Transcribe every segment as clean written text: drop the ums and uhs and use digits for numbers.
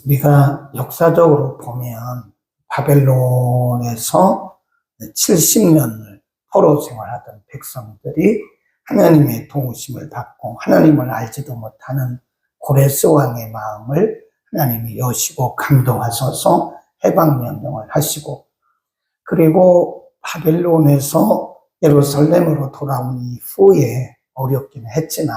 우리가 역사적으로 보면 바벨론에서 70년을 포로 생활하던 백성들이 하나님의 도우심을 받고 하나님을 알지도 못하는 고레스 왕의 마음을 하나님이 여시고 감동하셔서 해방명령을 하시고, 그리고 바벨론에서 예루살렘으로 돌아온 이후에 어렵긴 했지만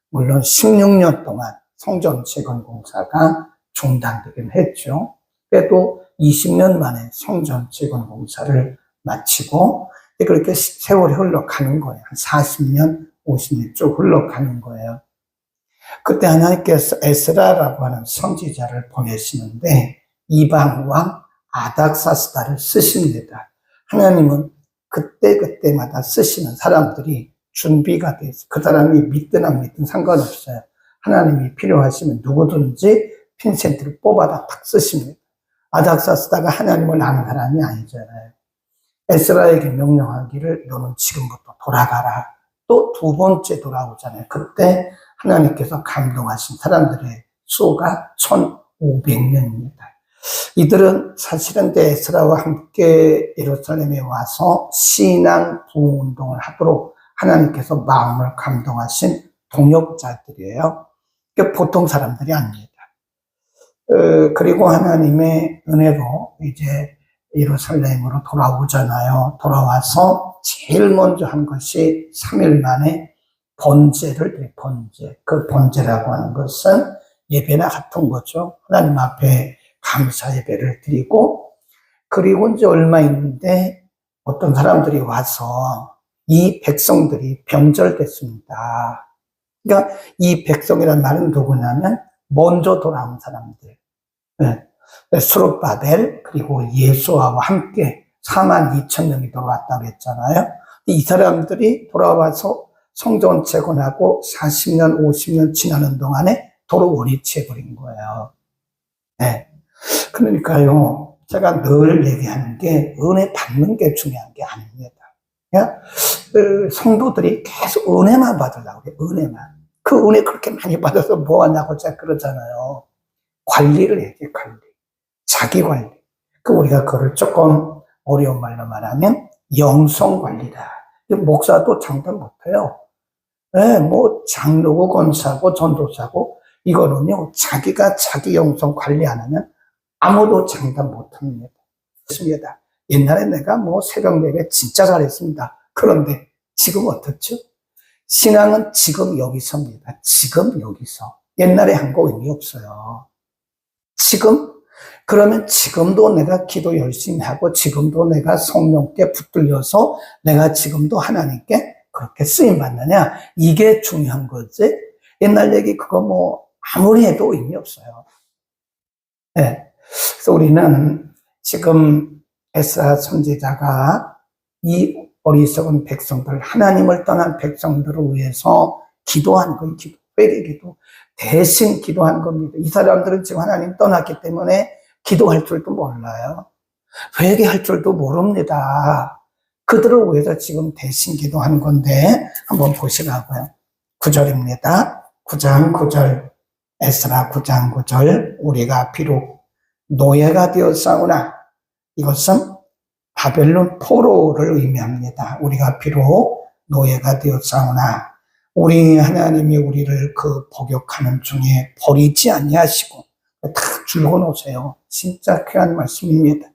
물론 16년 동안 성전 재건 공사가 중단되긴 했죠. 그래도 20년 만에 성전 재건 공사를 마치고 그렇게 세월이 흘러가는 거예요. 한 40년, 50년 쭉 흘러가는 거예요. 그때 하나님께서 에스라라고 하는 선지자를 보내시는데 이방 왕 아닥사스다를 쓰십니다. 하나님은 그때마다 쓰시는 사람들이 준비가 돼 있어요. 그 사람이 믿든 안 믿든 상관없어요. 하나님이 필요하시면 누구든지 핀센트를 뽑아다 팍 쓰십니다. 아닥사스다가 하나님을 아는 사람이 아니잖아요. 에스라에게 명령하기를 너는 지금부터 돌아가라. 또 두 번째 돌아오잖아요. 그때 하나님께서 감동하신 사람들의 수가 1500명입니다. 이들은 사실은 에스라와 함께 예루살렘에 와서 신앙 부흥운동을 하도록 하나님께서 마음을 감동하신 동역자들이에요. 보통 사람들이 아닙니다. 그리고 하나님의 은혜로 이제 예루살렘으로 돌아오잖아요. 돌아와서 제일 먼저 한 것이 3일 만에 번제를 드려요. 번제. 그 번제라고 하는 것은 예배나 같은 거죠. 하나님 앞에 감사 예배를 드리고, 그리고 이제 얼마 있는데 어떤 사람들이 와서 이 백성들이 변절됐습니다. 그러니까 이 백성이란 말은 누구냐면 먼저 돌아온 사람들. 네. 스룹바벨 그리고 예수아와 함께 42,000명이 돌아왔다고 했잖아요. 이 사람들이 돌아와서 성전 재건하고 40년, 50년 지나는 동안에 도로 원위치해버린 거예요. 네. 그러니까요, 제가 늘 얘기하는 게 은혜 받는 게 중요한 게 아닙니다. 그냥 성도들이 계속 은혜만 받으려고 해요. 은혜만. 그 은혜 그렇게 많이 받아서 뭐 하냐고 제가 그러잖아요. 관리를 해야 돼, 관리. 자기 관리. 우리가 그걸 조금 어려운 말로 말하면 영성 관리다. 목사도 장담 못해요. 네, 뭐 장로고 권사고 전도사고 이거는요, 자기가 자기 영성 관리 안 하면 아무도 장담 못합니다. 그렇습니다. 옛날에 내가 뭐 새벽 예배 진짜 잘했습니다. 그런데 지금 어떻죠? 신앙은 지금 여기서입니다. 지금 여기서. 옛날에 한 거 의미 없어요. 지금? 그러면 지금도 내가 기도 열심히 하고 지금도 내가 성령께 붙들려서 내가 지금도 하나님께 그렇게 쓰임받느냐? 이게 중요한 거지. 옛날 얘기 그거 뭐 아무리 해도 의미 없어요. 네. 그래서 우리는 지금 에스라 선지자가 이 어리석은 백성들, 하나님을 떠난 백성들을 위해서 기도한 거예요. 회개기도. 대신 기도한 겁니다. 이 사람들은 지금 하나님 떠났기 때문에 기도할 줄도 몰라요. 회개할 줄도 모릅니다. 그들을 위해서 지금 대신 기도한 건데 한번 보시라고요. 9절입니다. 9장 9절. 에스라 9장 9절. 우리가 비록 노예가 되었사오나, 이것은 바벨론 포로를 의미합니다. 우리가 비록 노예가 되었사오나 우리 하나님이 우리를 그 복역하는 중에 버리지 아니하시고, 다 줄여놓으세요. 진짜 귀한 말씀입니다.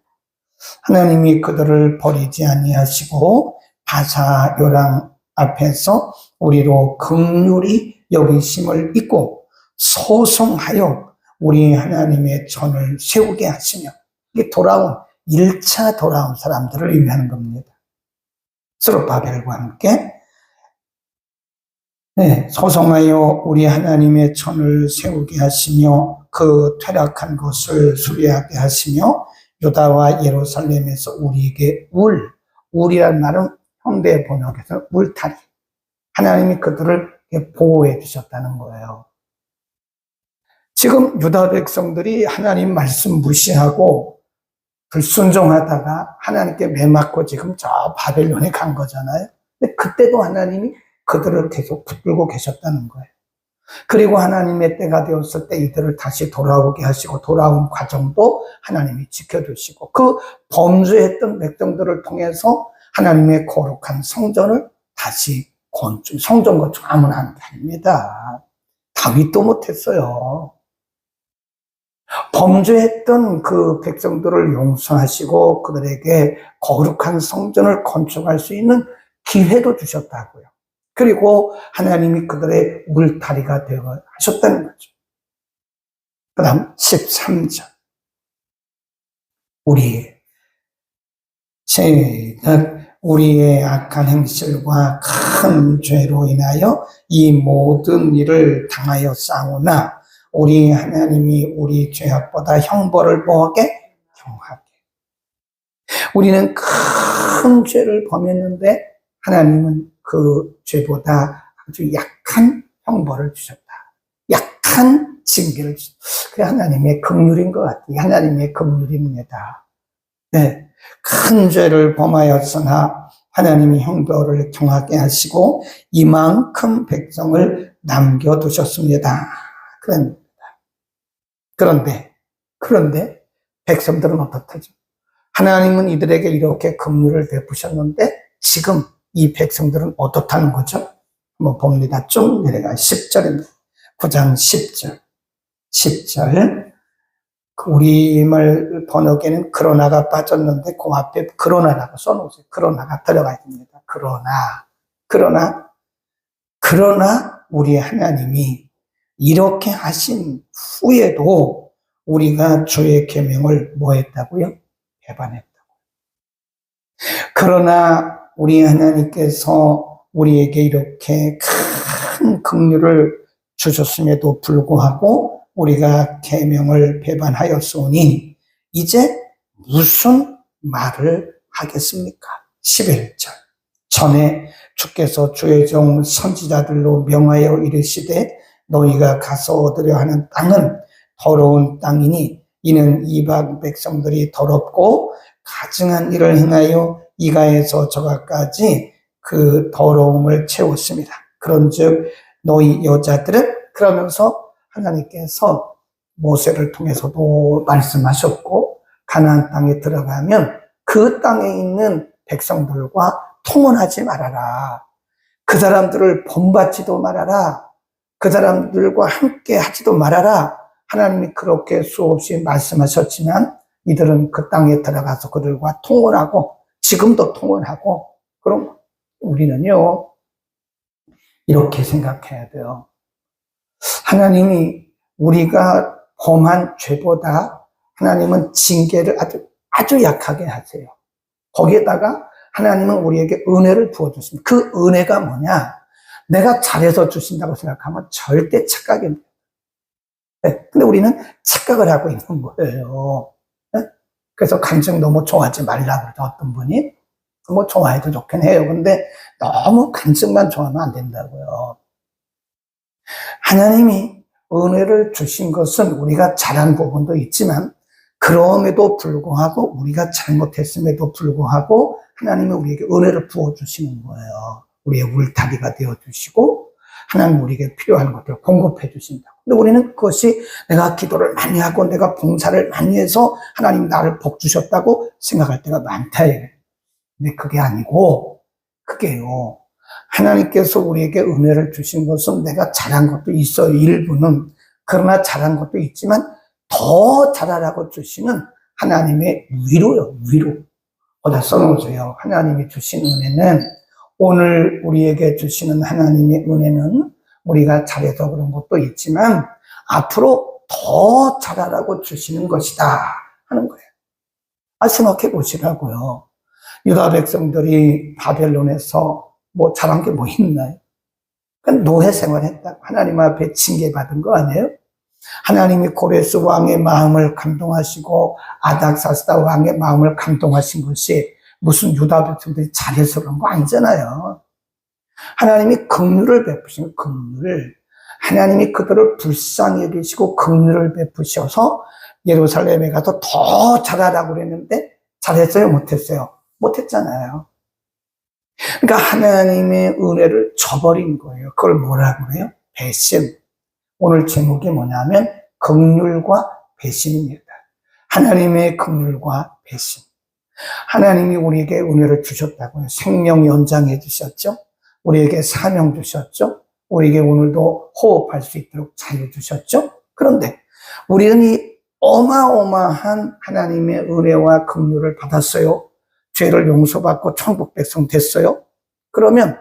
하나님이 그들을 버리지 아니하시고 바사 요랑 앞에서 우리로 긍휼히 여기심을 잊고 소송하여 우리 하나님의 전을 세우게 하시며, 이게 돌아온 1차 돌아온 사람들을 의미하는 겁니다. 스룹바벨과 함께 소송하여 우리 하나님의 전을 세우게 하시며 그 퇴락한 것을 수리하게 하시며 유다와 예루살렘에서 우리에게 울이라는 말은 현대 번역에서 울타리, 하나님이 그들을 보호해 주셨다는 거예요. 지금 유다 백성들이 하나님 말씀 무시하고 불순종하다가 하나님께 매맞고 지금 저 바벨론에 간 거잖아요. 근데 그때도 하나님이 그들을 계속 붙들고 계셨다는 거예요. 그리고 하나님의 때가 되었을 때 이들을 다시 돌아오게 하시고 돌아온 과정도 하나님이 지켜주시고 그 범죄했던 백성들을 통해서 하나님의 거룩한 성전을 다시 건축, 성전 건축 아무나 하는 게 아닙니다. 다윗도 못했어요. 범죄했던 그 백성들을 용서하시고 그들에게 거룩한 성전을 건축할 수 있는 기회도 주셨다고요. 그리고 하나님이 그들의 울타리가 되어 하셨다는 거죠. 그 다음 13절. 우리의 악한 행실과 큰 죄로 인하여 이 모든 일을 당하여 싸우나 우리 하나님이 우리 죄악보다 형벌을 뭐하게? 경하게. 우리는 큰 죄를 범했는데 하나님은 그 죄보다 아주 약한 형벌을 주셨다. 약한 징계를 주셨다. 그게 하나님의 긍휼인 것 같아요. 하나님의 긍휼입니다. 네, 큰 죄를 범하였으나 하나님이 형벌을 경하게 하시고 이만큼 백성을 남겨두셨습니다. 그런데 백성들은 어떻다죠? 하나님은 이들에게 이렇게 긍휼을 베푸셨는데 지금 이 백성들은 어떻다는 거죠? 한번 봅니다. 쭉 내려가 10절입니다. 9장 10절. 10절. 우리말 번역에는 그러나가 빠졌는데 그 앞에 그러나라고 써놓으세요. 그러나가 들어가야 됩니다. 그러나 우리 하나님이 이렇게 하신 후에도 우리가 주의 계명을 뭐 했다고요? 배반했다고. 그러나 우리 하나님께서 우리에게 이렇게 큰 긍휼을 주셨음에도 불구하고 우리가 계명을 배반하였으니 이제 무슨 말을 하겠습니까? 11절. 전에 주께서 주의 종 선지자들로 명하여 이르시되 너희가 가서 얻으려 하는 땅은 더러운 땅이니 이는 이방 백성들이 더럽고 가증한 일을 행하여 이가에서 저가까지 그 더러움을 채웠습니다. 그런즉 너희 여자들은 그러면서 하나님께서 모세를 통해서도 말씀하셨고 가나안 땅에 들어가면 그 땅에 있는 백성들과 통혼하지 말아라. 그 사람들을 본받지도 말아라. 그 사람들과 함께 하지도 말아라. 하나님이 그렇게 수없이 말씀하셨지만 이들은 그 땅에 들어가서 그들과 통혼하고 지금도 통혼하고 그럼 우리는요 이렇게 생각해야 돼요. 하나님이 우리가 범한 죄보다 하나님은 징계를 아주 약하게 하세요. 거기에다가 하나님은 우리에게 은혜를 부어주십니다. 그 은혜가 뭐냐? 내가 잘해서 주신다고 생각하면 절대 착각입니다. 네, 근데 우리는 착각을 하고 있는 거예요. 네? 그래서 간증 너무 좋아하지 말라고 그러죠. 어떤 분이. 뭐 좋아해도 좋긴 해요. 근데 너무 간증만 좋아하면 안 된다고요. 하나님이 은혜를 주신 것은 우리가 잘한 부분도 있지만 그럼에도 불구하고 우리가 잘못했음에도 불구하고 하나님이 우리에게 은혜를 부어주시는 거예요. 우리의 울타리가 되어주시고 하나님 우리에게 필요한 것들을 공급해 주신다고. 근데 우리는 그것이 내가 기도를 많이 하고 내가 봉사를 많이 해서 하나님 나를 복 주셨다고 생각할 때가 많다. 근데 그게 아니고 그게요. 하나님께서 우리에게 은혜를 주신 것은 내가 잘한 것도 있어요. 일부는. 그러나 잘한 것도 있지만 더 잘하라고 주시는 하나님의 위로요. 위로. 어디다 써놓으세요. 하나님이 주신 은혜는 오늘 우리에게 주시는 하나님의 은혜는 우리가 잘해서 그런 것도 있지만 앞으로 더 잘하라고 주시는 것이다 하는 거예요. 생각해 보시라고요. 유다 백성들이 바벨론에서 뭐 잘한 게 뭐 있나요? 그냥 노예 생활했다. 하나님 앞에 징계받은 거 아니에요? 하나님이 고레스 왕의 마음을 감동하시고 아닥사스다 왕의 마음을 감동하신 것이 무슨 유다 백성들이 잘해서 그런 거 아니잖아요. 하나님이 긍휼을 베푸신 긍휼을 하나님이 그들을 불쌍히 여기시고 긍휼을 베푸셔서 예루살렘에 가서 더 잘하라고 그랬는데 잘했어요? 못했어요? 못했잖아요. 그러니까 하나님의 은혜를 저버린 거예요. 그걸 뭐라고 해요? 배신. 오늘 제목이 뭐냐면 긍휼과 배신입니다. 하나님의 긍휼과 배신. 하나님이 우리에게 은혜를 주셨다고요. 생명 연장해 주셨죠. 우리에게 사명 주셨죠. 우리에게 오늘도 호흡할 수 있도록 자유 주셨죠. 그런데 우리는 이 어마어마한 하나님의 은혜와 긍휼을 받았어요. 죄를 용서받고 천국 백성 됐어요. 그러면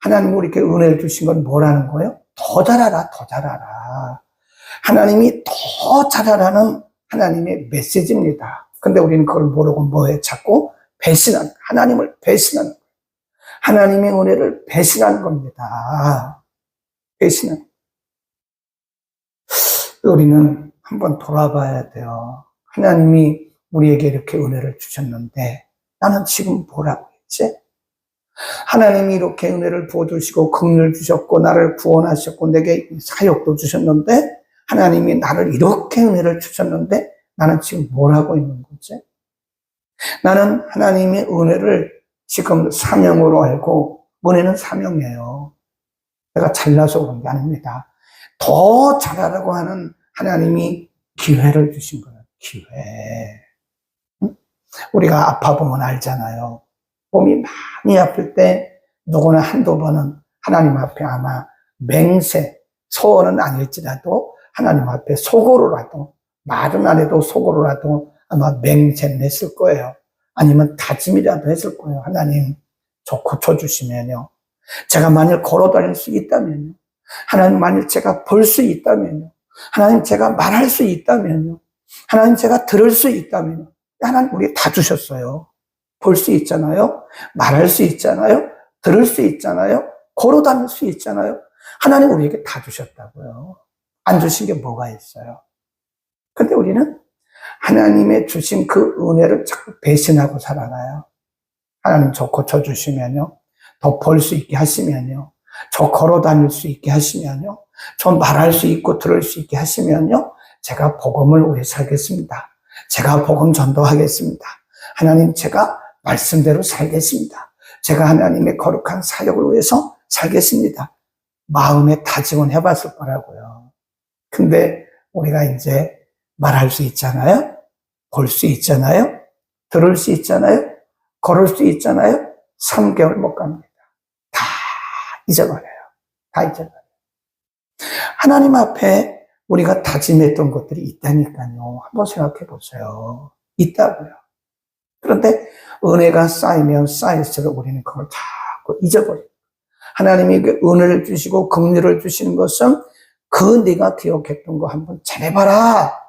하나님 우리에게 은혜를 주신 건 뭐라는 거예요? 더 잘하라, 더 잘하라. 하나님이 더 잘하라는 하나님의 메시지입니다. 근데 우리는 그걸 모르고 뭐에 자꾸 배신하는, 하나님을 배신하는 거예요. 하나님의 은혜를 배신하는 겁니다. 배신하는. 우리는 한번 돌아봐야 돼요. 하나님이 우리에게 이렇게 은혜를 주셨는데 나는 지금 뭐라고 했지? 하나님이 이렇게 은혜를 부어주시고 긍휼을 주셨고 나를 구원하셨고 내게 사역도 주셨는데 하나님이 나를 이렇게 은혜를 주셨는데 나는 지금 뭘 하고 있는 거지? 나는 하나님의 은혜를 지금 사명으로 알고, 은혜는 사명이에요. 내가 잘나서 그런 게 아닙니다. 더 잘하라고 하는 하나님이 기회를 주신 거예요. 기회. 우리가 아파보면 알잖아요. 몸이 많이 아플 때 누구나 한두 번은 하나님 앞에 아마 맹세, 소원은 아닐지라도 하나님 앞에 속으로라도, 말은 안 해도 속으로라도 아마 맹세 냈을 거예요. 아니면 다짐이라도 했을 거예요. 하나님, 저 고쳐주시면요. 제가 만일 걸어 다닐 수 있다면요. 하나님, 만일 제가 볼 수 있다면요. 하나님, 제가 말할 수 있다면요. 하나님, 제가 들을 수 있다면요. 하나님, 우리 다 주셨어요. 볼 수 있잖아요. 말할 수 있잖아요. 들을 수 있잖아요. 걸어 다닐 수 있잖아요. 하나님, 우리에게 다 주셨다고요. 안 주신 게 뭐가 있어요? 근데 우리는 하나님의 주신 그 은혜를 자꾸 배신하고 살아가요. 하나님 저 고쳐주시면요. 더 볼 수 있게 하시면요. 저 걸어 다닐 수 있게 하시면요. 저 말할 수 있고 들을 수 있게 하시면요. 제가 복음을 위해 살겠습니다. 제가 복음 전도하겠습니다. 하나님 제가 말씀대로 살겠습니다. 제가 하나님의 거룩한 사역을 위해서 살겠습니다. 마음에 다짐은 해봤을 거라고요. 근데 우리가 이제 말할 수 있잖아요. 볼 수 있잖아요. 들을 수 있잖아요. 걸을 수 있잖아요. 3개월 못 갑니다. 다 잊어버려요. 다 잊어버려요. 하나님 앞에 우리가 다짐했던 것들이 있다니까요. 한번 생각해 보세요. 있다고요. 그런데 은혜가 쌓이면 쌓일수록 우리는 그걸 자꾸 잊어버려요. 하나님이 그 은혜를 주시고 긍휼을 주시는 것은 그 네가 기억했던 거 한번 잘해봐라.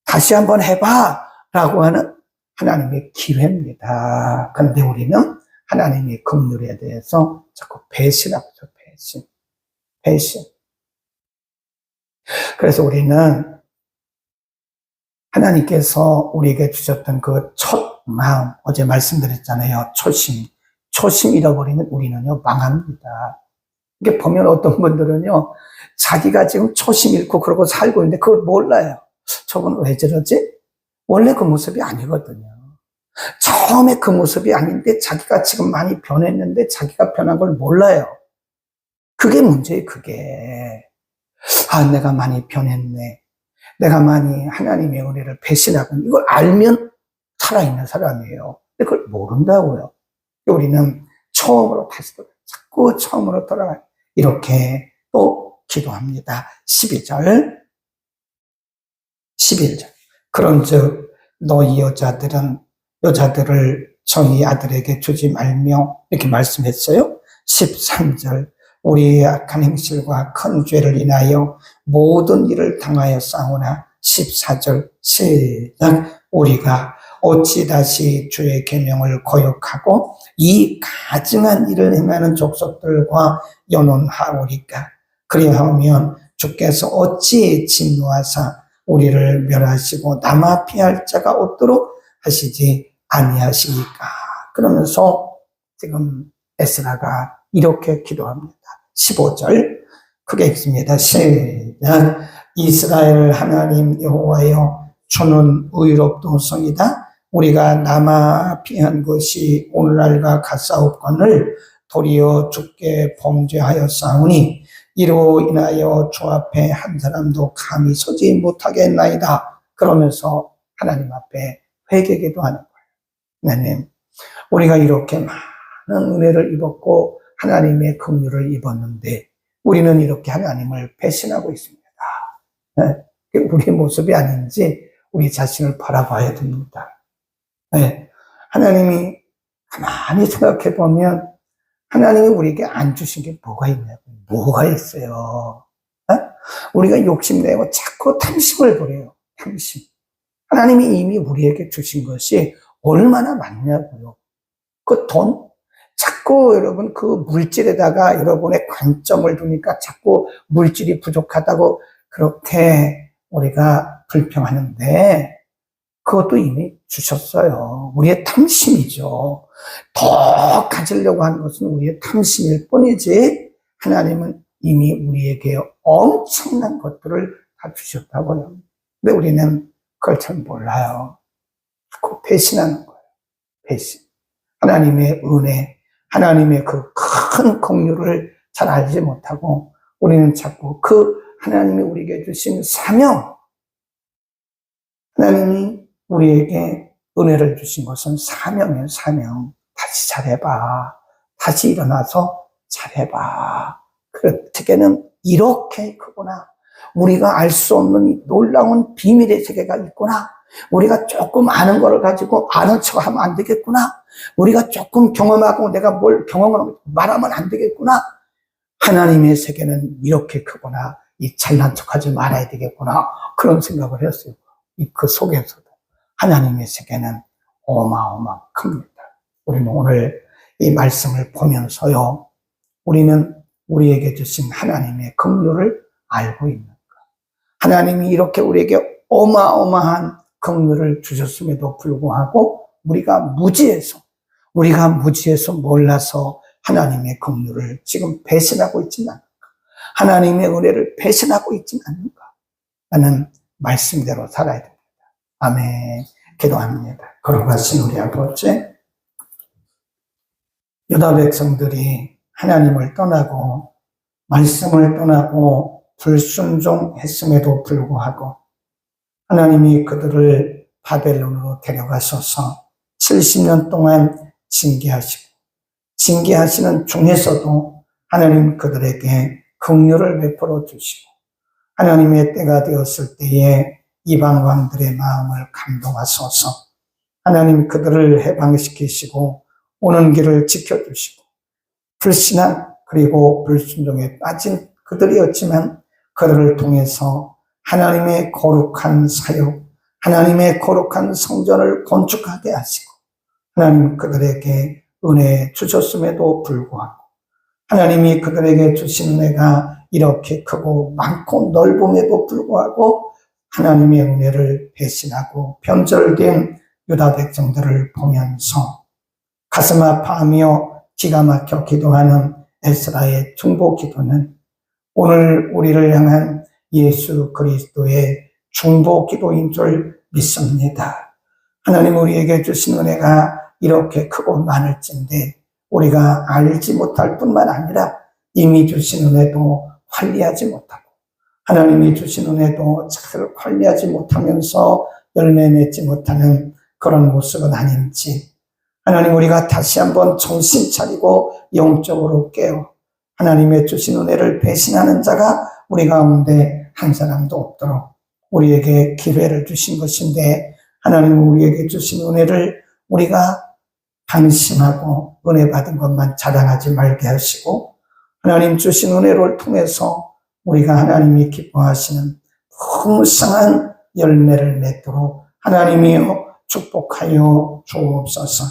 다시 한번 해봐. 라고 하는 하나님의 기회입니다. 그런데 우리는 하나님의 긍휼에 대해서 자꾸 배신하고 있어요. 배신. 그래서 우리는 하나님께서 우리에게 주셨던 그 첫 마음, 어제 말씀드렸잖아요. 초심 잃어버리는 우리는요, 망합니다. 이게 보면 어떤 분들은요, 자기가 지금 초심 잃고 그러고 살고 있는데 그걸 몰라요. 저건 왜 저러지? 원래 그 모습이 아니거든요. 처음에 그 모습이 아닌데 자기가 지금 많이 변했는데 자기가 변한 걸 몰라요. 그게 문제예요, 그게. 아, 내가 많이 변했네. 내가 많이 하나님의 은혜를 배신하고 이걸 알면 살아있는 사람이에요. 근데 그걸 모른다고요. 우리는 처음으로 다시 자꾸 처음으로 돌아가요. 이렇게 또 기도합니다. 11절. 그런즉 너희 여자들을 저희 아들에게 주지 말며 이렇게 말씀했어요. 13절. 우리의 악한 행실과 큰 죄를 인하여 모든 일을 당하여 싸우나 14절 시작. 우리가 어찌 다시 주의 계명을 거역하고 이 가증한 일을 행하는 족속들과 연혼하오리까. 그리하면 주께서 어찌 진노하사 우리를 멸하시고 남아 피할 자가 없도록 하시지 아니하시니까. 그러면서 지금 에스라가 이렇게 기도합니다. 15절 크게 읽습니다. 시작. 이스라엘 하나님 여호와여, 주는 의롭도소이다. 우리가 남아 피한 것이 오늘날과 같사옵거늘 도리어 주께 범죄하였사오니 이로 인하여 주 앞에 한 사람도 감히 서지 못하겠나이다. 그러면서 하나님 앞에 회개기도 하는 거예요. 하나님, 우리가 이렇게 많은 은혜를 입었고 하나님의 긍휼을 입었는데 우리는 이렇게 하나님을 배신하고 있습니다. 네, 우리 모습이 아닌지 우리 자신을 바라봐야 됩니다. 네, 하나님이 가만히 생각해 보면 하나님이 우리에게 안 주신 게 뭐가 있냐고. 뭐가 있어요. 네? 우리가 욕심내고 자꾸 탐심을 부려요. 탐심. 하나님이 이미 우리에게 주신 것이 얼마나 많냐고요. 그 돈? 자꾸 여러분 그 물질에다가 여러분의 관점을 두니까 자꾸 물질이 부족하다고 그렇게 우리가 불평하는데 그것도 이미 주셨어요. 우리의 탐심이죠. 더 가지려고 하는 것은 우리의 탐심일 뿐이지 하나님은 이미 우리에게 엄청난 것들을 다 주셨다고요. 근데 우리는 그걸 잘 몰라요. 자꾸 배신하는 거예요. 배신. 하나님의 은혜, 하나님의 그 큰 긍휼을 잘 알지 못하고 우리는 자꾸 그 하나님이 우리에게 주신 사명, 하나님이 우리에게 은혜를 주신 것은 사명이에요. 사명. 다시 잘해봐. 다시 일어나서 잘해봐. 그 세계는 이렇게 크구나. 우리가 알 수 없는 이 놀라운 비밀의 세계가 있구나. 우리가 조금 아는 걸 가지고 아는 척 하면 안 되겠구나. 우리가 조금 경험하고 내가 뭘 경험하고 말하면 안 되겠구나. 하나님의 세계는 이렇게 크구나. 이 잘난 척 하지 말아야 되겠구나. 그런 생각을 했어요. 그 속에서도. 하나님의 세계는 어마어마합니다. 우리는 오늘 이 말씀을 보면서요. 우리는 우리에게 주신 하나님의 긍휼을 알고 있는가. 하나님이 이렇게 우리에게 어마어마한 긍휼을 주셨음에도 불구하고 우리가 무지해서 몰라서 하나님의 긍휼을 지금 배신하고 있지는 않는가. 하나님의 은혜를 배신하고 있지는 않는가. 라는 말씀대로 살아야 됩니다. 아멘. 기도합니다. 거룩하신 우리 아버지, 유다 백성들이 하나님을 떠나고 말씀을 떠나고 불순종했음에도 불구하고 하나님이 그들을 바벨론으로 데려가셔서 70년 동안 징계하시는 중에서도 하나님 그들에게 긍휼을 베풀어 주시고 하나님의 때가 되었을 때에 이방 왕들의 마음을 감동하소서. 하나님 그들을 해방시키시고 오는 길을 지켜주시고 불신앙 그리고 불순종에 빠진 그들이었지만 그들을 통해서 하나님의 거룩한 사역, 하나님의 거룩한 성전을 건축하게 하시고 하나님 그들에게 은혜 주셨음에도 불구하고 하나님이 그들에게 주신 은혜가 이렇게 크고 많고 넓음에도 불구하고 하나님의 은혜를 배신하고 변절된 유다 백성들을 보면서 가슴 아파하며 기가 막혀 기도하는 에스라의 중보 기도는 오늘 우리를 향한 예수 그리스도의 중보 기도인 줄 믿습니다. 하나님 우리에게 주신 은혜가 이렇게 크고 많을진데 우리가 알지 못할 뿐만 아니라 이미 주신 은혜도 관리하지 못하고 하나님이 주신 은혜도 잘 관리하지 못하면서 열매 맺지 못하는 그런 모습은 아닌지 하나님 우리가 다시 한번 정신 차리고 영적으로 깨어 하나님의 주신 은혜를 배신하는 자가 우리 가운데 한 사람도 없도록 우리에게 기회를 주신 것인데 하나님 우리에게 주신 은혜를 우리가 방심하고 은혜 받은 것만 자랑하지 말게 하시고 하나님 주신 은혜를 통해서 우리가 하나님이 기뻐하시는 풍성한 열매를 맺도록 하나님이여 축복하여 주옵소서.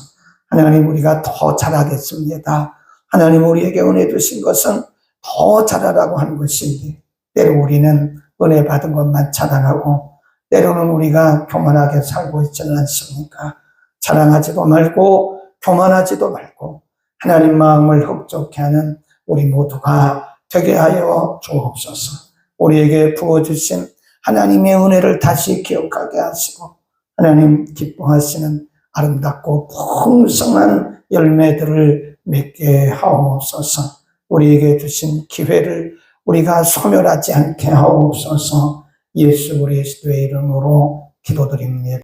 하나님 우리가 더 잘하겠습니다. 하나님 우리에게 은혜 주신 것은 더 잘하라고 하는 것인데 때로 우리는 은혜 받은 것만 자랑하고 때로는 우리가 교만하게 살고 있지는 않습니까? 자랑하지도 말고 교만하지도 말고 하나님 마음을 흡족해 하는 우리 모두가 되게 하여 주옵소서. 우리에게 부어주신 하나님의 은혜를 다시 기억하게 하시고 하나님 기뻐하시는 아름답고 풍성한 열매들을 맺게 하옵소서. 우리에게 주신 기회를 우리가 소멸하지 않게 하옵소서. 예수 그리스도의 이름으로 기도드립니다.